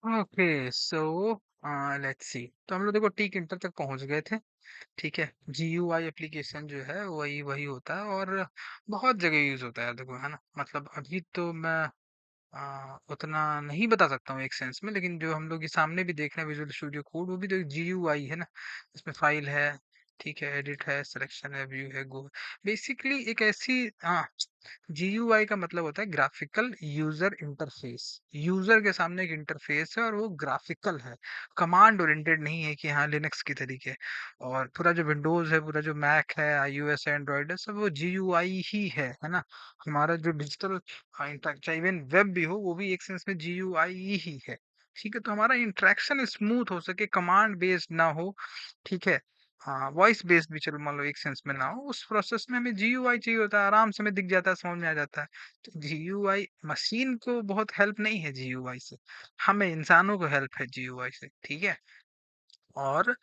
Okay so let's see. तो हम लोग देखो ठीक इंटर तक पहुंच गए थे। ठीक है, जीयूआई एप्लीकेशन जो है वही वही होता है और बहुत जगह यूज होता है देखो, है ना। मतलब अभी तो मैं उतना नहीं बता सकता हूँ एक सेंस में, लेकिन जो हम लोग के सामने भी देख रहे हैं विजुअल स्टूडियो कोड, वो भी तो जीयूआई है ना। इसमें फाइल है, ठीक है, एडिट है, सिलेक्शन है, व्यू है, गो। बेसिकली एक ऐसी जीयूआई का मतलब होता है ग्राफिकल यूजर इंटरफेस। यूजर के सामने एक इंटरफेस है और वो ग्राफिकल है, कमांड ओरिएंटेड नहीं है कि हाँ लिनक्स की तरीके। और पूरा जो विंडोज है, पूरा जो मैक है, आईओएस है, एंड्रॉइड है, सब वो जीयूआई ही है ना। हमारा जो डिजिटल इंटरेक्ट, इवन वेब भी हो, वो भी एक सेंस में जीयूआई ही है। ठीक है, तो हमारा इंटरेक्शन स्मूथ हो सके, कमांड बेस्ड ना हो। ठीक है, हाँ वॉइस बेस्ड भी चलो मान लो एक सेंस में ना हो, उस प्रोसेस में हमें जीयूआई चाहिए होता है, आराम से हमें दिख जाता है, समझ में आ जाता है। तो जीयूआई मशीन को बहुत हेल्प नहीं है जीयूआई से, हमें इंसानों को हेल्प है जीयूआई से। ठीक है, और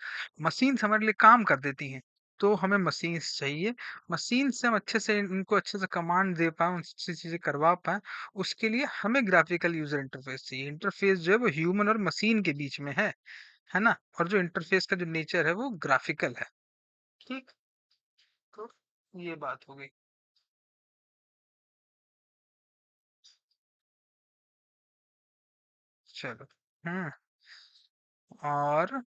मशीन हमारे लिए काम कर देती हैं, तो हमें मशीन्स चाहिए। मशीन से हम अच्छे से इनको अच्छे से कमांड दे पाए, उनसे चीजें करवा पाए, उसके लिए हमें ग्राफिकल यूजर इंटरफेस चाहिए। इंटरफेस जो है वो ह्यूमन और मशीन के बीच में है ना। और जो इंटरफेस का जो नेचर है वो ग्राफिकल है। ठीक, तो ये बात हो गई। चलो। हम्म। और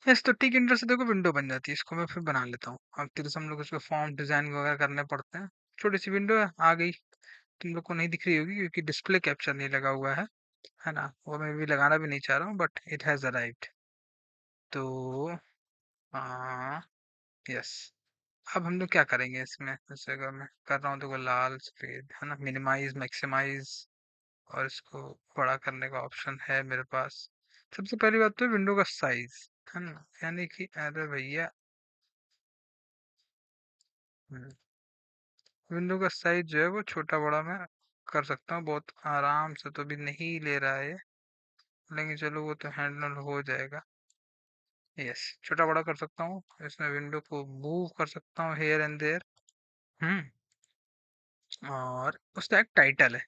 यस, तो टिक इंटर से देखो विंडो बन जाती है, इसको मैं फिर बना लेता हूँ। अब तेरे से हम लोग उसको फॉर्म डिजाइन वगैरह करने पड़ते हैं। छोटी सी विंडो है, आ गई। तुम लोग को नहीं दिख रही होगी क्योंकि डिस्प्ले कैप्चर नहीं लगा हुआ है ना। वो मैं भी लगाना भी नहीं चाह रहा हूँ, बट इट हैज अराइव्ड। तो हाँ, यस। अब हम लोग क्या करेंगे इसमें, इस जगह मैं कर रहा हूँ देखो लाल सफेद, है ना, मिनिमाइज मैक्सिमाइज, और इसको बड़ा करने का ऑप्शन है मेरे पास। सबसे पहली बात तो विंडो का साइज, है ना, यानी कि अरे भैया, विंडो का साइज जो है वो छोटा बड़ा मैं कर सकता हूँ बहुत आराम से, तो भी नहीं ले रहा है ये, लेकिन चलो वो तो हैंडल हो जाएगा। यस, छोटा बड़ा कर सकता हूँ, इसमें विंडो को मूव कर सकता हूँ हेयर एंड देयर। हम्म। और उसका एक टाइटल है,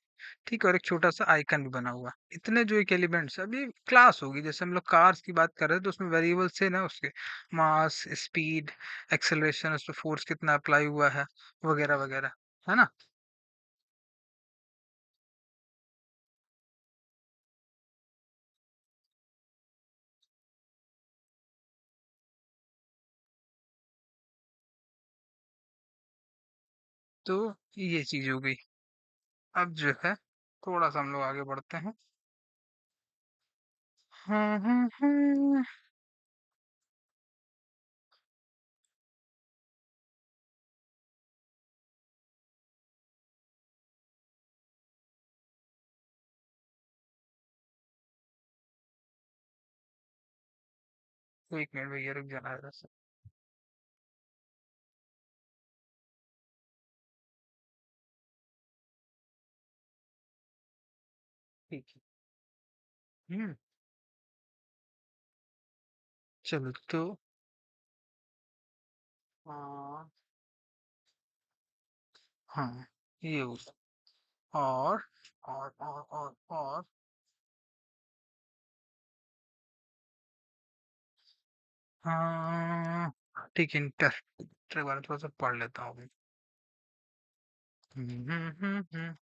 ठीक है, और एक छोटा सा आइकन भी बना हुआ है। इतने जो एक एलिमेंट्स, अभी क्लास होगी, जैसे हम लोग कार्स की बात कर रहे हैं तो उसमें वेरिएबल्स है ना, उसके मास, स्पीड, एक्सेलरेशन, उस पर फोर्स कितना अप्लाई हुआ है, वगैरह वगैरह, है ना। तो ये चीज हो गई। अब जो है थोड़ा सा हम लोग आगे बढ़ते हैं। हम्म। एक मिनट भैया रुक जाना जरा सा। ठीक है। हम्म। चलो तो हाँ, हाँ, ये होगा। और हाँ, ठीक है, इंटर के बारे में थोड़ा सा पढ़ लेता हूँ। हम्म।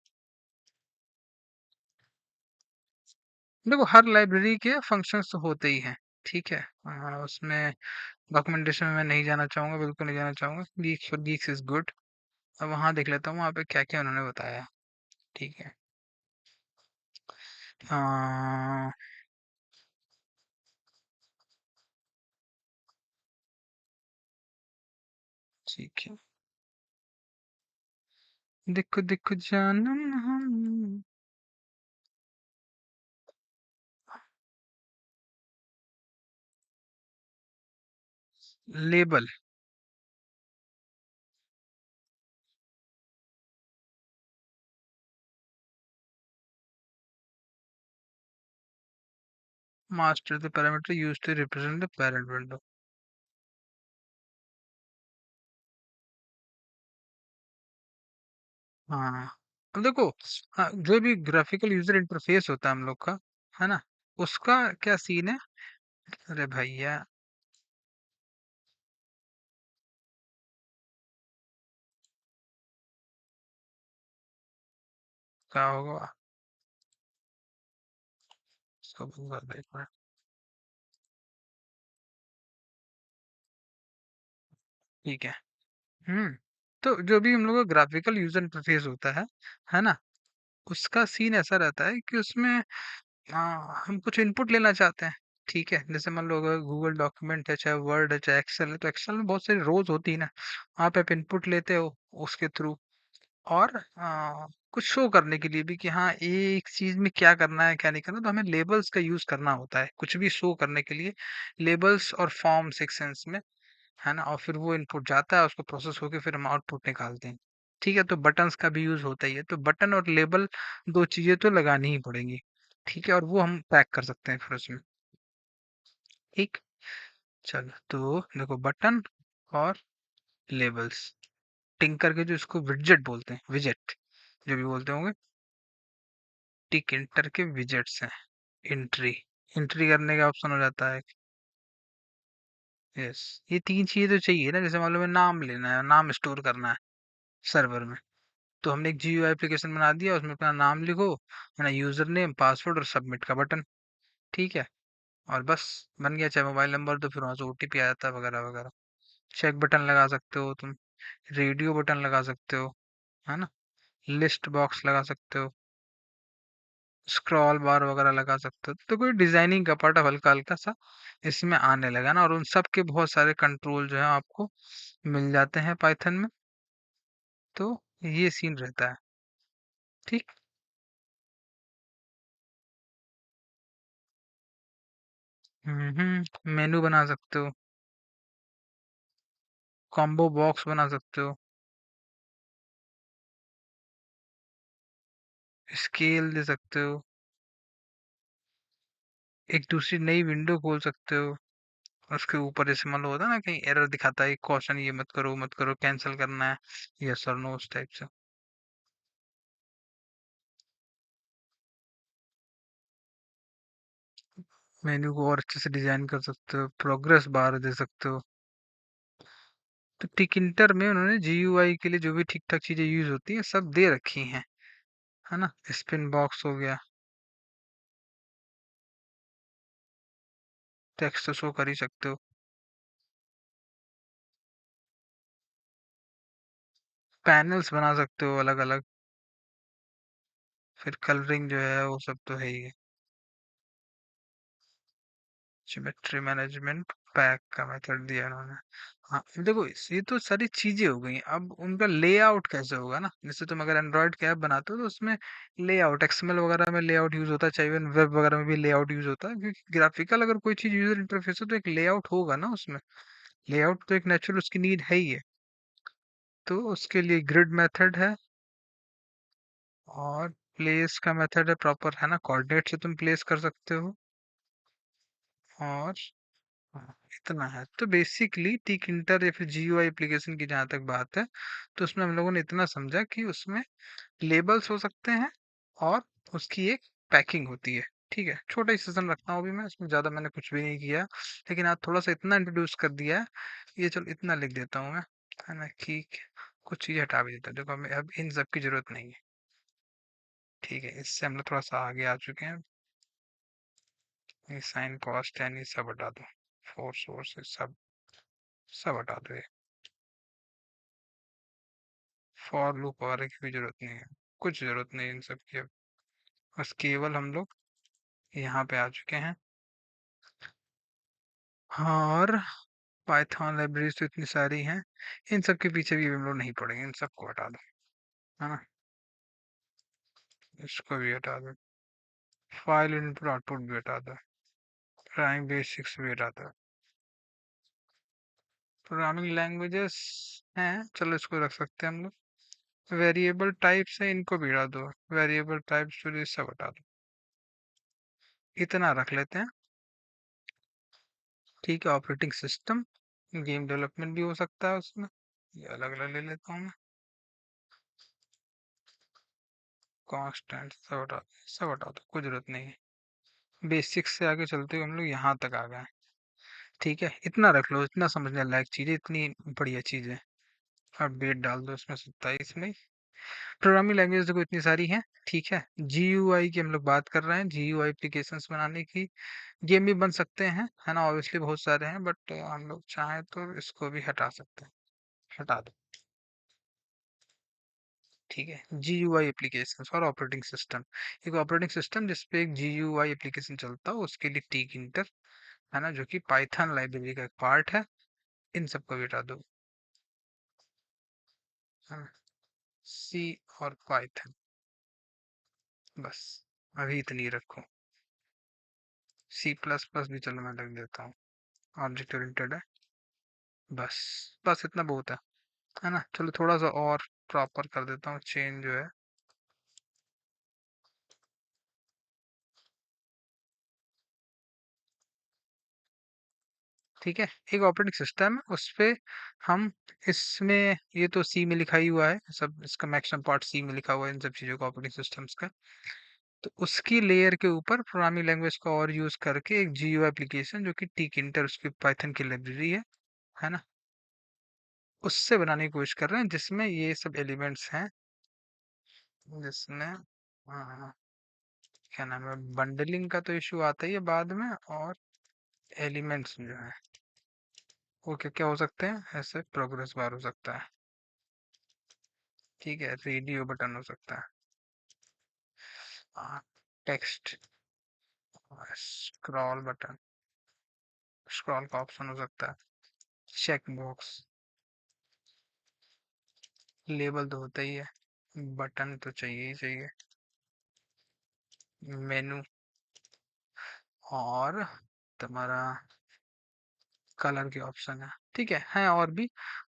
देखो हर लाइब्रेरी के फंक्शंस तो होते ही हैं। ठीक है, उसमें डॉक्यूमेंटेशन में मैं नहीं जाना चाहूंगा, बिल्कुल नहीं जाना चाहूंगा। Geeks for Geeks is good. अब वहाँ देख लेता हूँ वहाँ पे क्या क्या उन्होंने बताया। ठीक है। हाँ, ठीक है। देखो देखो जानम हम label. Master the parameter used to represent the parent window. हाँ, अब देखो, हाँ, जो भी ग्राफिकल यूजर इंटरफेस होता है हम लोग का, है ना, उसका क्या सीन है? अरे भैया, क्या होगा? इसको बंद कर दे एक मिनट। ठीक है। हम्म। तो जो भी हम लोग का ग्राफिकल यूजर इंटरफेस होता है ना, उसका सीन ऐसा रहता है कि उसमें हम कुछ इनपुट लेना चाहते हैं। ठीक है, जैसे मान लो अगर गूगल डॉक्यूमेंट है, चाहे वर्ड है, चाहे एक्सेल है, तो एक्सेल में बहुत सारी रोज होती है ना, वहाँ पे आप इनपुट लेते हो उसके थ्रू। और कुछ शो करने के लिए भी कि हाँ, ये एक चीज में क्या करना है क्या नहीं करना, तो हमें लेबल्स का यूज करना होता है कुछ भी शो करने के लिए। लेबल्स और फॉर्म सेक्शंस में, है ना, और फिर वो इनपुट जाता है, उसको प्रोसेस होके फिर हम आउटपुट निकालते हैं। ठीक है, तो बटन्स का भी यूज होता ही है, तो बटन और लेबल दो चीजें तो लगानी ही पड़ेंगी। ठीक है, और वो हम पैक कर सकते हैं फिर उसमें। ठीक। चलो, तो देखो, बटन और लेबल्स, टिंकर के जो इसको विजेट बोलते हैं, विजेट जो भी बोलते होंगे, टिक इंटर के विजेट्स हैं। एंट्री, एंट्री करने का ऑप्शन हो जाता है। यस, ये तीन चीजें तो चाहिए ना, जैसे मान लो हमें नाम लेना है, नाम स्टोर करना है सर्वर में, तो हमने एक GUI एप्लीकेशन बना दिया, उसमें अपना नाम लिखो, है ना, यूजर नेम, पासवर्ड और सबमिट का बटन। ठीक है, और बस बन गया। चाहे मोबाइल नंबर तो फिर वहां से OTP आ जाता है, वगैरह वगैरह। चेक बटन लगा सकते हो तुम, रेडियो बटन लगा सकते हो, है ना, लिस्ट बॉक्स लगा सकते हो, स्क्रॉल बार वगैरह लगा सकते हो। तो कोई डिजाइनिंग का पार्ट हल्का हल्का सा इसमें आने लगा ना, और उन सब के बहुत सारे कंट्रोल जो है आपको मिल जाते हैं पाइथन में। तो ये सीन रहता है। ठीक। मेनू बना सकते हो, कॉम्बो बॉक्स बना सकते हो, स्केल दे सकते हो, एक दूसरी नई विंडो खोल सकते हो। उसके ऊपर जैसे मान लो होता है ना, कहीं एरर दिखाता है, क्वेश्चन ये मत करो, कैंसिल करना है, यस और नो, उस टाइप से। मेन्यू को और अच्छे से डिजाइन कर सकते हो, प्रोग्रेस बार दे सकते हो। तो टिकिंटर में उन्होंने GUI के लिए जो भी ठीक ठाक चीजें यूज होती है सब दे रखी हैं, है ना। स्पिन बॉक्स हो गया, टेक्स्ट तो शो कर ही सकते हो। पैनल्स बना सकते हो अलग अलग, फिर कलरिंग जो है वो सब तो है ही है। ज्योमेट्री मैनेजमेंट पैक का मेथड दिया इन्होंने। हाँ, देखो, ये तो सारी चीजें हो गई। अब उनका लेआउट कैसे होगा ना, जैसे तुम अगर एंड्रॉइड के ऐप बनाते हो तो उसमें लेआउट, XML वगैरह में लेआउट यूज होता है, चाहे इवन वेब वगैरह में भी लेआउट यूज होता है, क्योंकि ग्राफिकल अगर कोई चीज यूजर इंटरफेस है तो एक लेआउट होगा ना उसमें। लेआउट तो एक नेचुरल उसकी नीड है ही है। तो उसके लिए ग्रिड मेथड है, और प्लेस का मेथड है प्रॉपर, है ना, कोऑर्डिनेट से तुम प्लेस कर सकते हो। और हाँ, इतना है। तो बेसिकली टिक इंटर या फिर GUI एप्लीकेशन की जहाँ तक बात है, तो उसमें हम लोगों ने इतना समझा कि उसमें लेबल्स हो सकते हैं, और उसकी एक पैकिंग होती है। ठीक है, छोटा ही सेशन रखता हूँ अभी मैं, इसमें ज़्यादा मैंने कुछ भी नहीं किया, लेकिन आज थोड़ा सा इतना इंट्रोड्यूस कर दिया है। ये चलो इतना लिख देता हूँ मैं, है ना, कि कुछ चीज़ हटा भी देता हूँ। देखो, हमें अब इन सब की जरूरत नहीं है। ठीक है, इससे हम लोग थोड़ा सा आगे आ चुके हैं। ये साइन कॉस्ट टेन ये सब हटा दो, फोर्स वोर्स ये सब सब हटा दो। ये फॉर लूप वगैरह की भी जरूरत नहीं है, कुछ जरूरत नहीं इन सब की अब। बस केवल हम लोग यहाँ पे आ चुके हैं। हाँ, और पाइथन लाइब्रेरीज तो इतनी सारी हैं, इन सब के पीछे भी हम लोग नहीं पड़ेंगे, इन सबको हटा दो, है ना। इसको भी हटा दो, फाइल इनपुट आउटपुट भी हटा दो, प्राइम बेसिक्स भी हटा दो। प्रोग्रामिंग लैंग्वेजेस हैं, चलो इसको रख सकते हैं हम लोग। वेरिएबल टाइप्स है, इनको भी हटा दो, वेरिएबल टाइप्स जो ये सब हटा दो। इतना रख लेते हैं। ठीक है, ऑपरेटिंग सिस्टम, गेम डेवलपमेंट भी हो सकता है उसमें, ये अलग अलग ले लेता हूँ मैं। कांस्टेंट सब हटा दो, कोई जरूरत नहीं है। बेसिक्स से आगे चलते हुए हम लोग यहाँ तक आ गए। ठीक है, इतना रख लो, इतना समझने लायक चीज है, इतनी बढ़िया चीज है। अब डेट डाल दो इसमें 27 में। प्रोग्रामिंग लैंग्वेज देखो इतनी सारी हैं। ठीक है, GUI की हम लोग बात कर रहे हैं, GUI एप्लीकेशंस बनाने की। गेम भी बन सकते हैं, है ना, ऑब्वियसली बहुत सारे हैं, बट हम लोग चाहें तो इसको भी हटा सकते हैं। हटा दो। ठीक है, GUI एप्लीकेशन और ऑपरेटिंग सिस्टम। एक ऑपरेटिंग सिस्टम जिसपे एक GUI एप्लीकेशन चलता हो, उसके लिए टीक इंटर, है ना, जो कि पाइथन लाइब्रेरी का एक पार्ट है। इन सबको भी हटा दो। हाँ, सी और पाइथन, बस अभी इतनी रखो। C++ भी चलो मैं रख देता हूँ, ऑब्जेक्ट ओरिएंटेड है। बस, बस इतना बहुत है ना। चलो थोड़ा सा और प्रॉपर कर देता हूँ, चेंज जो है। ठीक है, एक ऑपरेटिंग सिस्टम है उस पे हम, इसमें ये तो सी में लिखा ही हुआ है सब, इसका मैक्सिमम पार्ट सी में लिखा हुआ है इन सब चीज़ों का, ऑपरेटिंग सिस्टम्स का। तो उसकी लेयर के ऊपर प्रोग्रामिंग लैंग्वेज का और यूज करके एक GUI एप्लीकेशन जो कि टिक इंटर, उसकी पाइथन की लाइब्रेरी है ना, उससे बनाने की कोशिश कर रहे हैं, जिसमें ये सब एलिमेंट्स हैं। जिसमें हाँ, क्या नाम है, बंडलिंग का तो इशू आता ही है बाद में, और एलिमेंट्स जो है वो क्या क्या हो सकते हैं, ऐसे प्रोग्रेस बार हो सकता है। ठीक है, रेडियो बटन हो सकता है, टेक्स्ट, स्क्रॉल बटन, स्क्रॉल का ऑप्शन हो सकता है, चेक बॉक्स, लेबल तो होता ही है, बटन तो चाहिए ही चाहिए, मेनू, और तुम्हारा कलर के ऑप्शन है। ठीक है और भी,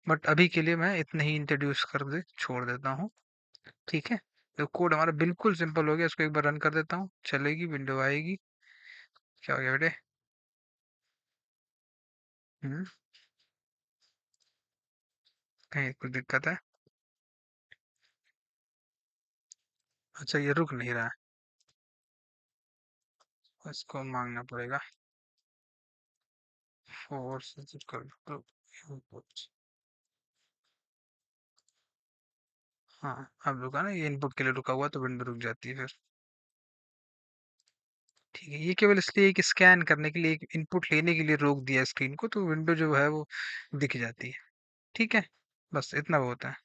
बट अभी के लिए मैं इतने ही इंट्रोड्यूस कर दे छोड़ देता हूँ। ठीक है, तो कोड हमारा बिल्कुल सिंपल हो गया, इसको एक बार रन कर देता हूँ, चलेगी, विंडो आएगी। क्या हो गया बेटे? हम्म, कहीं कुछ दिक्कत है? अच्छा, ये रुक नहीं रहा है, इसको मांगना पड़ेगा, फोर्स कर दो input। हाँ, अब रुका ना, ये इनपुट के लिए रुका हुआ, तो विंडो रुक जाती है फिर। ठीक है, ये केवल इसलिए कि स्कैन करने के लिए, एक इनपुट लेने के लिए रोक दिया स्क्रीन को, तो विंडो जो है वो दिख जाती है। ठीक है, बस इतना बहुत है।